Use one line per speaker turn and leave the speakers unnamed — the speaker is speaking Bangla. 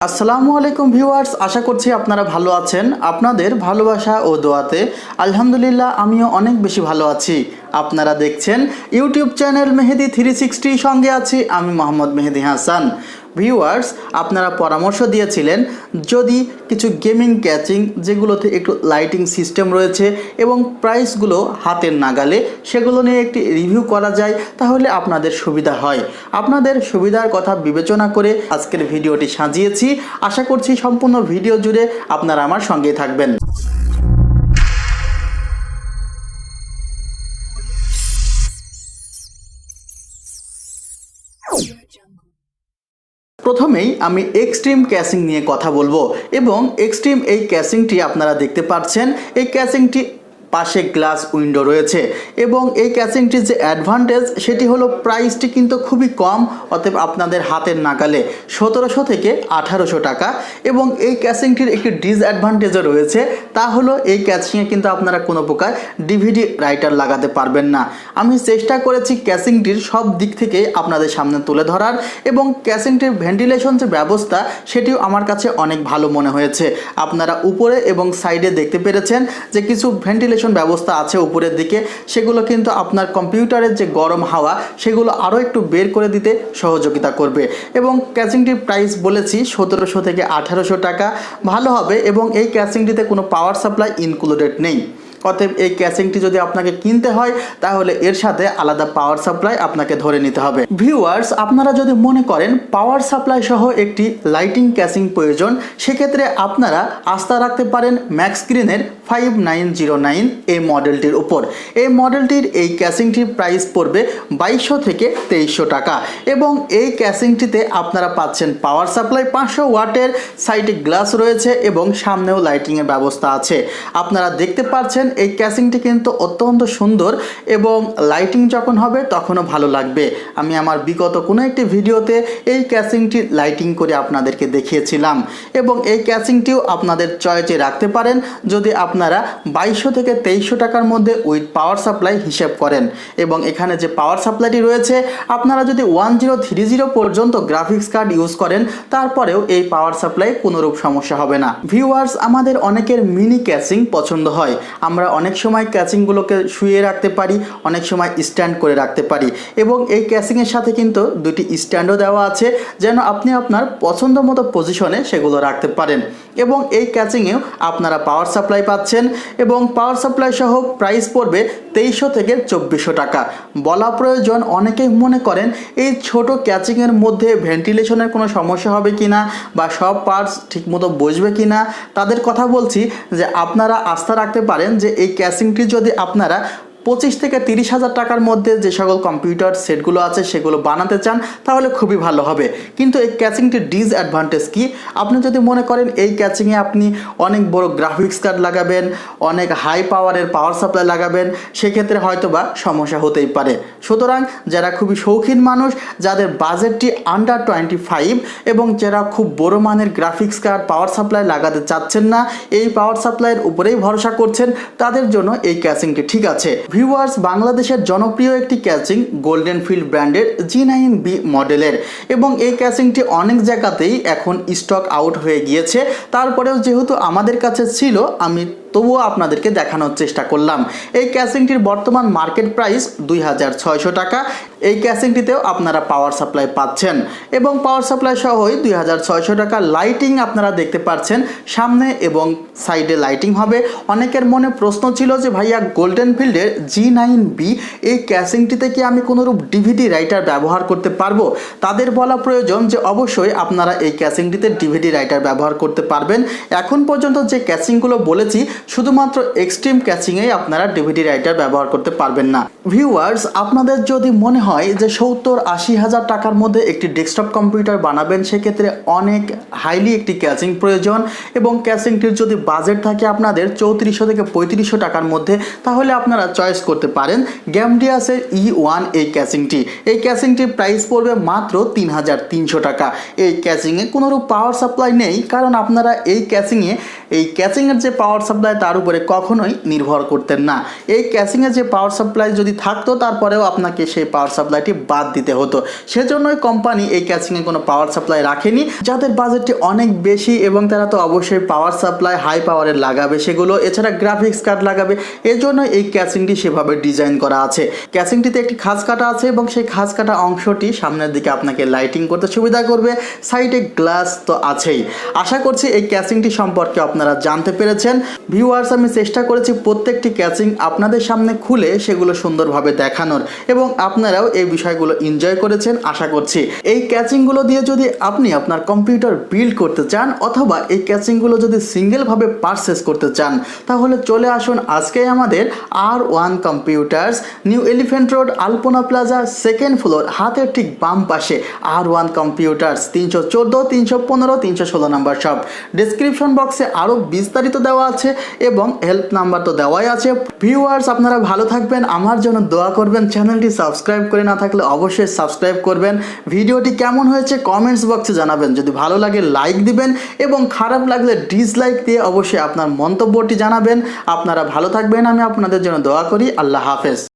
আসসালামু আলাইকুম ভিউয়ার্স, আশা করছি আপনারা ভালো আছেন। আপনাদের ভালোবাসা ও দোয়াতে আলহামদুলিল্লাহ আমিও অনেক বেশি ভালো আছি। আপনারা দেখছেন ইউটিউব চ্যানেল মেহেদি 360, সঙ্গে আছি আমি মোহাম্মদ মেহেদি হাসান। ভিউয়ার্স, আপনারা পরামর্শ দিয়েছিলেন যদি কিছু গেমিং ক্যাচিং যেগুলোতে একটু লাইটিং সিস্টেম রয়েছে এবং প্রাইসগুলো হাতের নাগালে, সেগুলো নিয়ে একটি রিভিউ করা যায় তাহলে আপনাদের সুবিধা হয়। আপনাদের সুবিধার কথা বিবেচনা করে আজকের ভিডিওটি সাজিয়েছি। আশা করছি সম্পূর্ণ ভিডিও জুড়ে আপনারা আমার সঙ্গেই থাকবেন। প্রথমেই আমি এক্সট্রিম ক্যাচিং নিয়ে কথা বলবো এবং এক্সট্রিম এই ক্যাচিংটি আপনারা দেখতে পাচ্ছেন। এই ক্যাচিংটি পাশে গ্লাস উইন্ডো রয়েছে এবং এই ক্যাচিংটির যে অ্যাডভান্টেজ সেটি হলো প্রাইসটি কিন্তু খুবই কম, অতএব আপনাদের হাতের নাগালে 1700 থেকে 1800 টাকা। এবং এই ক্যাচিংটির একটি ডিসঅ্যাডভান্টেজও রয়েছে, তা হলো এই ক্যাচিংয়ে কিন্তু আপনারা কোনো প্রকার ডিভিডি রাইটার লাগাতে পারবেন না। আমি চেষ্টা করেছি ক্যাচিংটির সব দিক থেকে আপনাদের সামনে তুলে ধরার এবং ক্যাচিংটির ভেন্টিলেশন যে ব্যবস্থা সেটিও আমার কাছে অনেক ভালো মনে হয়েছে। আপনারা উপরে এবং সাইডে দেখতে পেরেছেন যে কিছু ভেন্টিলেশন ব্যবস্থা আছে উপরের দিকে, সেগুলো কিন্তু আপনার কম্পিউটারের যে গরম হাওয়া সেগুলো আরও একটু বের করে দিতে সহযোগিতা করবে। এবং ক্যাচিংটির প্রাইস বলেছি 1700 থেকে 1800 টাকা, ভালো হবে। এবং এই ক্যাচিংটিতে কোনো পাওয়ার সাপ্লাই ইনক্লুডেড নেই, অতএব এই ক্যাচিংটি যদি আপনাকে কিনতে হয় তাহলে এর সাথে আলাদা পাওয়ার সাপ্লাই আপনাকে ধরে নিতে হবে। ভিউয়ার্স, আপনারা যদি মনে করেন পাওয়ার সাপ্লাই সহ একটি লাইটিং ক্যাচিং প্রয়োজন, সেক্ষেত্রে আপনারা আস্থা রাখতে পারেন ম্যাক্সস্ক্রিনের 5909 এই মডেলটির উপর। এই মডেলটির এই ক্যাচিংটির প্রাইস পড়বে 2200 থেকে 2300 টাকা এবং এই ক্যাচিংটিতে আপনারা পাচ্ছেন পাওয়ার সাপ্লাই 500 ওয়াটের, সাইডে গ্লাস রয়েছে এবং সামনেও লাইটিংয়ের ব্যবস্থা আছে। আপনারা দেখতে পাচ্ছেন এই ক্যাচিংটি কিন্তু অত্যন্ত সুন্দর এবং লাইটিং যখন হবে তখনও ভালো লাগবে। আমি আমার বিগত কোনো একটি ভিডিওতে এই ক্যাচিংটি লাইটিং করে আপনাদেরকে দেখিয়েছিলাম এবং এই ক্যাচিংটিও আপনাদের চয়েসে রাখতে পারেন যদি আপনারা 2200 থেকে 2300 টাকার মধ্যে উইথ পাওয়ার সাপ্লাই হিসেব করেন। এবং এখানে যে পাওয়ার সাপ্লাইটি রয়েছে, আপনারা যদি 1030 পর্যন্ত গ্রাফিক্স কার্ড ইউজ করেন তারপরেও এই পাওয়ার সাপ্লাই কোনোরূপ সমস্যা হবে না। ভিউয়ার্স, আমাদের অনেকের মিনি ক্যাচিং পছন্দ হয়। আমরা অনেক সময় ক্যাচিংগুলোকে শুয়ে রাখতে পারি, অনেক সময় স্ট্যান্ড করে রাখতে পারি এবং এই ক্যাচিংয়ের সাথে কিন্তু দুটি স্ট্যান্ডও দেওয়া আছে যেন আপনি আপনার পছন্দ মতো পজিশনে সেগুলো রাখতে পারেন। এবং এই ক্যাচিংয়েও আপনারা পাওয়ার সাপ্লাই পাচ্ছেন এবং পাওয়ার সাপ্লাই সহ প্রাইস পড়বে 2300 থেকে 2400 টাকা। বলা প্রয়োজন, অনেকেই মনে করেন এই ছোট ক্যাচিংয়ের মধ্যে ভেন্টিলেশনের কোনো সমস্যা হবে কিনা বা সব পার্টস ঠিকমতো বসবে কিনা। তাদের কথা বলছি যে আপনারা আস্থা রাখতে পারেন যে এই ক্যাচিংটি যদি আপনারা 25 থেকে 30 হাজার টাকার মধ্যে যে সকল কম্পিউটার সেটগুলো আছে সেগুলো বানাতে চান তাহলে খুবই ভালো হবে। কিন্তু এই ক্যাচিংটির ডিসঅ্যাডভান্টেজ কি? আপনি যদি মনে করেন এই ক্যাচিংয়ে আপনি অনেক বড় গ্রাফিক্স কার্ড লাগাবেন, অনেক হাই পাওয়ারের পাওয়ার সাপ্লাই লাগাবেন, সেক্ষেত্রে হয়তোবা সমস্যা হতেই পারে। সুতরাং যারা খুবই শৌখিন মানুষ, যাদের বাজেটটি আন্ডার 25 এবং যারা খুব বড় মানের গ্রাফিক্স কার্ড পাওয়ার সাপ্লাই লাগাতে চাচ্ছেন না, এই পাওয়ার সাপ্লাইয়ের উপরেই ভরসা করছেন, তাদের জন্য এই ক্যাচিংটি ঠিক আছে। ভিউয়ার্স, বাংলাদেশের জনপ্রিয় একটি ক্যাচিং গোল্ডেন ফিল্ড ব্র্যান্ডের G9B মডেলের এবং এই ক্যাচিংটি অনেক জায়গাতেই এখন স্টক আউট হয়ে গিয়েছে। তারপরেও যেহেতু আমাদের কাছে ছিল, আমি তবুও আপনাদেরকে দেখানোর চেষ্টা করলাম। এই ক্যাচিংটির বর্তমান মার্কেট প্রাইস 2600 টাকা। এই ক্যাচিংটিতেও আপনারা পাওয়ার সাপ্লাই পাচ্ছেন এবং পাওয়ার সাপ্লাই সহই 2600 টাকা। লাইটিং আপনারা দেখতে পাচ্ছেন, সামনে এবং সাইডে লাইটিং হবে। অনেকের মনে প্রশ্ন ছিল যে ভাইয়া গোল্ডেন ফিল্ডের G9B এই ক্যাচিংটিতে কি আমি কোনোরূপ ডিভিডি রাইটার ব্যবহার করতে পারবো? তাদের বলা প্রয়োজন যে অবশ্যই আপনারা এই ক্যাচিংটিতে ডিভিডি রাইটার ব্যবহার করতে পারবেন। এখন পর্যন্ত যে ক্যাচিংগুলো বলেছি শুধুমাত্র এক্সট্রিম ক্যাচিংয়েই আপনারা ডিভিডি রাইটার ব্যবহার করতে পারবেন না। ভিউয়ার্স, আপনাদের যদি মনে হয় যে 70-80 হাজার টাকার মধ্যে একটি ডেস্কটপ কম্পিউটার বানাবেন, সেক্ষেত্রে অনেক হাইলি একটি ক্যাচিং প্রয়োজন এবং ক্যাচিংটির যদি বাজেট থাকে আপনাদের 3400 থেকে 3500 টাকার মধ্যে, তাহলে আপনারা চয়েস করতে পারেন গ্যামডিয়াসের E1 এই ক্যাচিংটি। এই ক্যাচিংটির প্রাইস পড়বে মাত্র 3300 টাকা। এই ক্যাচিংয়ে কোনোরূপ পাওয়ার সাপ্লাই নেই, কারণ আপনারা এই ক্যাচিংয়ের যে পাওয়ার সাপ্লাই সাপ্লাই তার উপরে কখনোই নির্ভর করতেন না। এই ক্যাসিংয়ে যে পাওয়ার সাপ্লাই যদি থাকতো তারপরেও আপনাকে সেই পাওয়ার সাপ্লাইটি বাদ দিতে হতো। সেজন্যই কোম্পানি এই ক্যাসিংয়ে কোনো পাওয়ার সাপ্লাই রাখেনি। যাদের বাজেটটি অনেক বেশি এবং তারা তো অবশ্যই পাওয়ার সাপ্লাই হাই পাওয়ারের লাগাবে সেগুলো, এছাড়া গ্রাফিক্স কার্ড লাগাবে, এর জন্য এই ক্যাসিংটি সেভাবে ডিজাইন করা আছে। ক্যাসিংটিতে একটি খাঁজ কাটা আছে এবং সেই খাঁজ কাটা অংশটি সামনের দিকে আপনাকে লাইটিং করতে সুবিধা করবে। সাইডে গ্লাস তো আছেই। আশা করছি এই ক্যাসিংটি সম্পর্কে আপনারা জানতে পেরেছেন। ভিউয়ার্স, আমি চেষ্টা করেছি প্রত্যেকটি ক্যাসিং আপনাদের সামনে খুলে সেগুলো সুন্দরভাবে দেখানোর এবং আপনারাও এই বিষয়গুলো এনজয় করেছেন আশা করছি। এই ক্যাসিংগুলো দিয়ে যদি আপনি আপনার কম্পিউটার বিল্ড করতে চান অথবা এই ক্যাসিংগুলো যদি সিঙ্গেলভাবে পারচেস করতে চান তাহলে চলে আসুন আজকেই আমাদের R1 computers, new elephant road, Alpana plaza, second floor, হাতের ঠিক বাম পাশে R1 computers, 314, 315, 316 number shop. Description বক্সে আরও বিস্তারিত দেওয়া আছে এবং হেল্প নাম্বার তো দেওয়াই আছে। ভিউয়ার্স, আপনারা ভালো থাকবেন, আমার জন্য দোয়া করবেন। চ্যানেলটি সাবস্ক্রাইব করে না থাকলে অবশ্যই সাবস্ক্রাইব করবেন। ভিডিওটি কেমন হয়েছে কমেন্টস বক্সে জানাবেন। যদি ভালো লাগে লাইক দিবেন এবং খারাপ লাগলে ডিসলাইক দিয়ে অবশ্যই আপনার মন্তব্যটি জানাবেন। আপনারা ভালো থাকবেন, আমি আপনাদের জন্য দোয়া করি। আল্লাহ হাফেজ।